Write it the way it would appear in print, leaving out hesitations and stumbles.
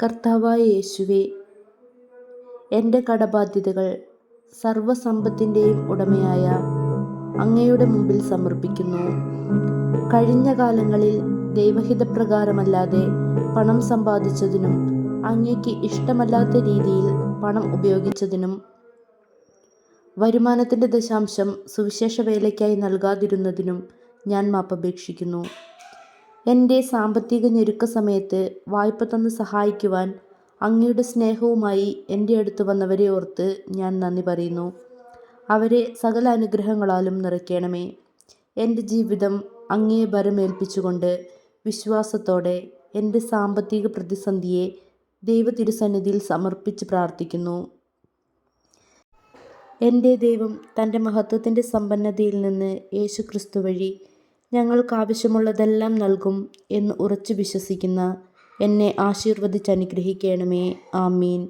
കർത്താവായ യേശുവേ, എൻ്റെ കടബാധ്യതകൾ സർവ്വസമ്പത്തിൻ്റെയും ഉടമയായ അങ്ങയുടെ മുമ്പിൽ സമർപ്പിക്കുന്നു. കഴിഞ്ഞ കാലങ്ങളിൽ ദൈവഹിതപ്രകാരമല്ലാതെ പണം സമ്പാദിച്ചതിനും അങ്ങയ്ക്ക് ഇഷ്ടമല്ലാത്ത രീതിയിൽ പണം ഉപയോഗിച്ചതിനും വരുമാനത്തിൻ്റെ ദശാംശം സുവിശേഷ വേലയ്ക്കായി നൽകാതിരുന്നതിനും ഞാൻ മാപ്പപേക്ഷിക്കുന്നു. എൻ്റെ സാമ്പത്തിക ഞെരുക്ക സമയത്ത് വായ്പ തന്ന് സഹായിക്കുവാൻ അങ്ങയുടെ സ്നേഹവുമായി എൻ്റെ അടുത്ത് വന്നവരെ ഓർത്ത് ഞാൻ നന്ദി പറയുന്നു. അവരെ സകല അനുഗ്രഹങ്ങളാലും നിറയ്ക്കണമേ. എൻ്റെ ജീവിതം അങ്ങയെ ഭരമേൽപ്പിച്ചുകൊണ്ട് വിശ്വാസത്തോടെ എൻ്റെ സാമ്പത്തിക പ്രതിസന്ധിയെ ദൈവതിരുസന്നിധിയിൽ സമർപ്പിച്ച് പ്രാർത്ഥിക്കുന്നു. എൻ്റെ ദൈവം തൻ്റെ മഹത്വത്തിൻ്റെ സമ്പന്നതയിൽ നിന്ന് യേശുക്രിസ്തു വഴി ഞങ്ങൾക്ക് ആവശ്യമുള്ളതെല്ലാം നൽകും എന്ന് ഉറച്ചു വിശ്വസിക്കുന്ന എന്നെ ആശീർവദിച്ച് അനുഗ്രഹിക്കണമേ. ആമീൻ.